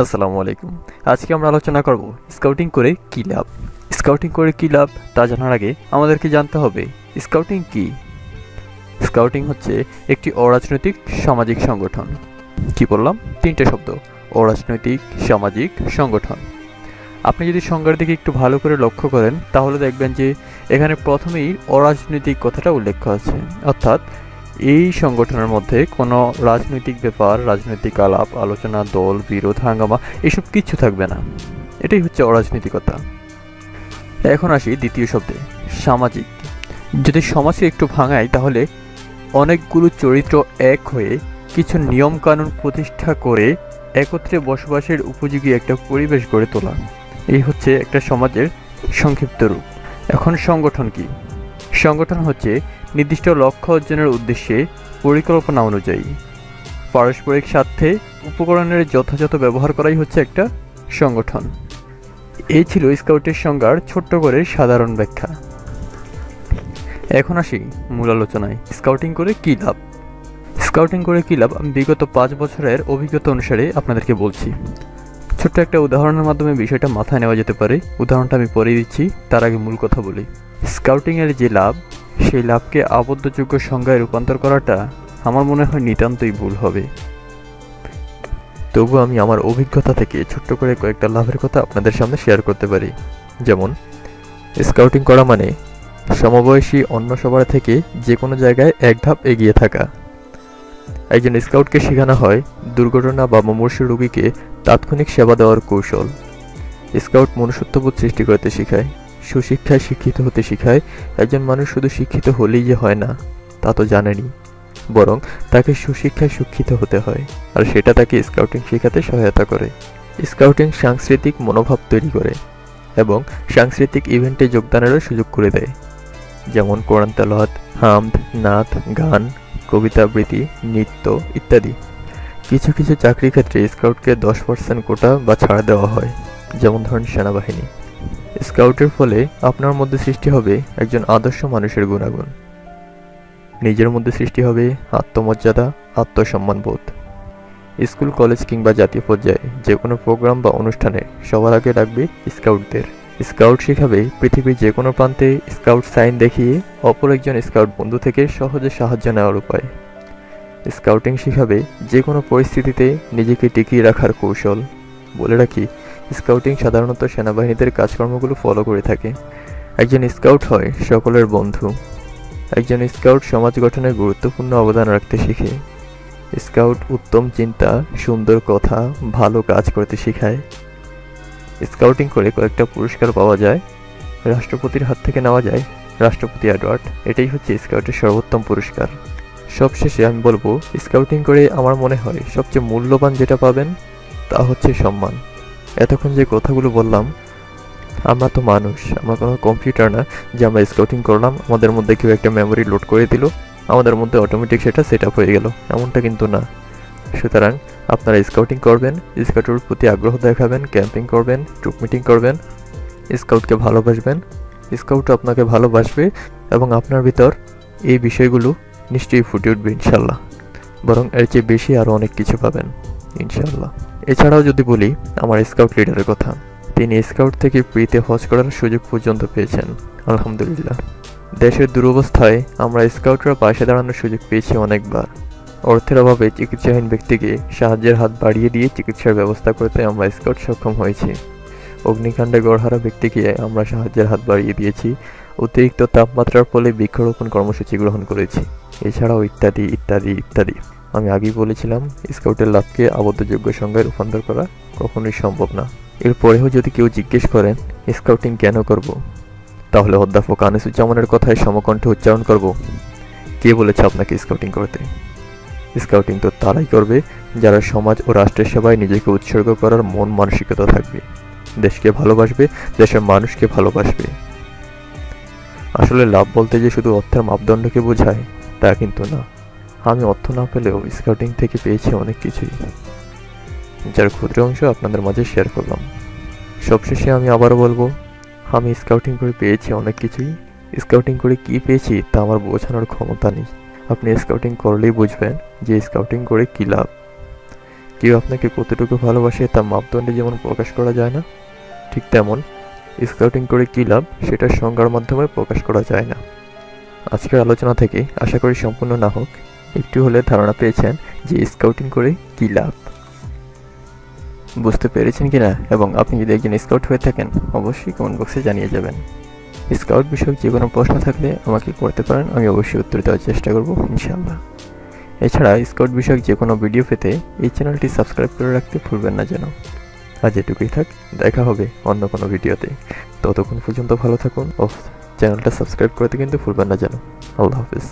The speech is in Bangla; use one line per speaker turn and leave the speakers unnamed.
আসসালামু আলাইকুম। আজকে আমরা আলোচনা করব স্কাউটিং করে কী লাভ। স্কাউটিং করে কী লাভ তা জানার আগে আমাদেরকে জানতে হবে স্কাউটিং কী। স্কাউটিং হচ্ছে একটি অরাজনৈতিক সামাজিক সংগঠন। কি বললাম? তিনটে শব্দ: অরাজনৈতিক সামাজিক সংগঠন। আপনি যদি সংজ্ঞার দিকে একটু ভালো করে লক্ষ্য করেন তাহলে দেখবেন যে এখানে প্রথমেই অরাজনৈতিক কথাটা উল্লেখ আছে, অর্থাৎ এই সংগঠনের মধ্যে কোনো রাজনৈতিক ব্যাপার, রাজনৈতিক আলাপ আলোচনা, দল বিরোধ, হাঙ্গামা এসব কিচ্ছু থাকবে না। এটাই হচ্ছে অরাজনৈতিকতা। এখন আসি দ্বিতীয় শব্দে, সামাজিক। যদি সমাজকে একটু ভাঙাই তাহলে অনেকগুলো চরিত্র এক হয়ে কিছু নিয়মকানুন প্রতিষ্ঠা করে একত্রে বসবাসের উপযোগী একটা পরিবেশ গড়ে তোলা, এই হচ্ছে একটা সমাজের সংক্ষিপ্ত রূপ। এখন সংগঠন কি? সংগঠন হচ্ছে নির্দিষ্ট লক্ষ্য অর্জনের উদ্দেশ্যে পরিকল্পনা অনুযায়ী পারস্পরিক স্বার্থে উপকরণের যথাযথ ব্যবহার করাই হচ্ছে একটা সংগঠন। এই ছিল স্কাউটের সংজ্ঞার ছোট্ট করে সাধারণ ব্যাখ্যা। এখন আসি মূল আলোচনায়। স্কাউটিং করে কী লাভ? স্কাউটিং করে কী লাভ আমি বিগত 5 বছরের অভিজ্ঞতা অনুসারে আপনাদেরকে বলছি। ছোট্ট একটা উদাহরণের মাধ্যমে বিষয়টা মাথায় নেওয়া যেতে পারে। উদাহরণটা আমি পরে দিচ্ছি, তার আগে মূল কথা বলি। স্কাউটিংয়ের যে লাভ, সেই লাভকে আবদ্ধযোগ্য সংজ্ঞায় রূপান্তর করাটা আমার মনে হয় নিতান্তই ভুল হবে। তবু আমি আমার অভিজ্ঞতা থেকে ছোট্ট করে কয়েকটা লাভের কথা আপনাদের সামনে শেয়ার করতে পারি। যেমন, স্কাউটিং করা মানে সমবয়সী অন্য সবার থেকে যে কোনো জায়গায় এক ধাপ এগিয়ে থাকা। একজন স্কাউটকে শেখানো হয় দুর্ঘটনা বা মুমূর্ষু রোগীকে তাৎক্ষণিক সেবা দেওয়ার কৌশল। স্কাউট মনুষ্যত্ববোধ সৃষ্টি করতে শেখায়, সুশিক্ষায় শিক্ষিত হতে শেখায়। একজন মানুষ শুধু শিক্ষিত হলেই যে হয় না তা তো জানেনি, বরং তাকে সুশিক্ষায় শিক্ষিত হতে হয়, আর সেটা তাকে স্কাউটিং শেখাতে সহায়তা করে। স্কাউটিং সাংস্কৃতিক মনোভাব তৈরি করে এবং সাংস্কৃতিক ইভেন্টে যোগদানেরও সুযোগ করে দেয়, যেমন কোরআন তেলাওয়াত, হামদ, নাত, গান, কবিতা আবৃত্তি, নৃত্য ইত্যাদি। কিছু কিছু চাকরির ক্ষেত্রে স্কাউটকে 10% কোটা বা ছাড় দেওয়া হয়, যেমন ধরুন সেনাবাহিনী। স্কাউটের ফলে আপনার মধ্যে সৃষ্টি হবে একজন আদর্শ মানুষের গুণাগুণ। নিজের মধ্যে সৃষ্টি হবে আত্মমর্যাদা, আত্মসম্মানবোধ। স্কুল, কলেজ কিংবা জাতীয় পর্যায়ে যে কোনো প্রোগ্রাম বা অনুষ্ঠানে সবার আগে ডাকবে স্কাউটদের। স্কাউট শেখাবে পৃথিবীর যে কোনো প্রান্তে স্কাউট সাইন দেখিয়ে অপর একজন স্কাউট বন্ধু থেকে সহজে সাহায্য নেওয়ার উপায়। স্কাউটিং শেখাবে যে কোনো পরিস্থিতিতে নিজেকে টিকিয়ে রাখার কৌশল। বলে রাখি, স্কাউটিং সাধারণত সেনাবাহিনীদের কাজকর্মগুলো ফলো করে থাকে। একজন স্কাউট হয় সকলের বন্ধু। একজন স্কাউট সমাজ গঠনে গুরুত্বপূর্ণ অবদান রাখতে শিখে। স্কাউট উত্তম চিন্তা, সুন্দর কথা, ভালো কাজ করতে শেখায়। স্কাউটিং করে কয়েকটা পুরস্কার পাওয়া যায়। রাষ্ট্রপতির হাত থেকে নেওয়া যায় রাষ্ট্রপতি অ্যাওয়ার্ড। এটাই হচ্ছে স্কাউটের সর্বোত্তম পুরস্কার। সবশেষে আমি বলবো, স্কাউটিং করে আমার মনে হয় সবচেয়ে মূল্যবান যেটা পাবেন তা হচ্ছে সম্মান। এতক্ষণ যে কথাগুলো বললাম, আমরা তো মানুষ, আমরা কোনো কম্পিউটার না যে আমরা স্কাউটিং করলাম, আমাদের মধ্যে কেউ একটা মেমোরি লোড করে দিল, আমাদের মধ্যে অটোমেটিক সেটা সেট আপ হয়ে গেল, এমনটা কিন্তু না। সুতরাং আপনারা স্কাউটিং করবেন, স্কাউটের প্রতি আগ্রহ দেখাবেন, ক্যাম্পিং করবেন, ট্রুপ মিটিং করবেন, স্কাউটকে ভালোবাসবেন, স্কাউটও আপনাকে ভালোবাসবে এবং আপনার ভিতর এই বিষয়গুলো নিশ্চয়ই ফুটে উঠবে ইনশাল্লাহ। বরং এর চেয়ে বেশি আরও অনেক কিছু পাবেন ইনশাল্লাহ। এছাড়াও যদি বলি আমার স্কাউট লিডারের কথা, তিনি স্কাউট থেকে ফ্রিতে হজ করার সুযোগ পর্যন্ত পেয়েছেন, আলহামদুলিল্লাহ। দেশের দুরবস্থায় আমরা স্কাউটরা পাশে দাঁড়ানোর সুযোগ পেয়েছি অনেকবার। অর্থের অভাবে চিকিৎসাহীন ব্যক্তিকে সাহায্যের হাত বাড়িয়ে দিয়ে চিকিৎসার ব্যবস্থা করতে আমরা স্কাউট সক্ষম হয়েছি। অগ্নিকাণ্ডে গড়হারা ব্যক্তিকে আমরা সাহায্যের হাত বাড়িয়ে দিয়েছি। অতিরিক্ত তাপমাত্রার ফলে বৃক্ষরোপণ কর্মসূচি গ্রহণ করেছি। এছাড়াও ইত্যাদি ইত্যাদি ইত্যাদি। আমি আগেই বলেছিলাম, স্কাউটের লাভকে আবদ্ধযোগ্য সংজ্ঞায় রূপান্তর করা কখনোই সম্ভব না। এরপরেও যদি কেউ জিজ্ঞেস করেন স্কাউটিং কেন করব, তাহলে অধ্যাপক আনিসুজ্জামানের কথায় সমকণ্ঠে উচ্চারণ করব, কে বলেছে আপনাকে স্কাউটিং করতে? স্কাউটিং তো তারাই করবে যারা সমাজ ও রাষ্ট্রের সেবায় নিজেকে উৎসর্গ করার মন মানসিকতা থাকবে, দেশকে ভালোবাসবে, দেশের মানুষকে ভালোবাসবে। আসলে লাভ বলতে যে শুধু অর্থের মাপদণ্ডকে বোঝায় তা কিন্তু না। আমি অর্থ না পেলেও স্কাউটিং থেকে পেয়েছি অনেক কিছুই, যার ক্ষুদ্র অংশ আপনাদের মাঝে শেয়ার করলাম। সবশেষে আমি আবারও বলবো, আমি স্কাউটিং করে পেয়েছি অনেক কিছুই। স্কাউটিং করে কী পেয়েছি তা আমার বোঝানোর ক্ষমতা নেই। আপনি স্কাউটিং করলেই বুঝবেন যে স্কাউটিং করে কী লাভ। কেউ আপনাকে কতটুকু ভালোবাসে তা মাপদণ্ডে যেমন প্রকাশ করা যায় না, ঠিক তেমন স্কাউটিং করে কী লাভ সেটার সংজ্ঞার মাধ্যমে প্রকাশ করা যায় না। আজকের আলোচনা থেকে আশা করি সম্পূর্ণ না হোক একটু হলে ধারণা পেয়েছেন যে স্কাউটিং করে কী লাভ। বুঝতে পেরেছেন কিনা, এবং আপনি যদি একজন স্কাউট হয়ে থাকেন অবশ্যই কমেন্ট বক্সে জানিয়ে যাবেন। স্কাউট বিষয়ক যে কোনো প্রশ্ন থাকলে আমাকে করতে পারেন, আমি অবশ্যই উত্তর দেওয়ার চেষ্টা করব ইনশাআল্লাহ। এছাড়া স্কাউট বিষয়ক যে কোনো ভিডিও পেতে এই চ্যানেলটি সাবস্ক্রাইব করে রাখতে ভুলবেন না যেন। আজ এটুকুই থাক, দেখা হবে অন্য কোনো ভিডিওতে। ততক্ষণ পর্যন্ত ভালো থাকুন ও চ্যানেলটা সাবস্ক্রাইব করতে কিন্তু ভুলবেন না যেন। আল্লাহ হাফিজ।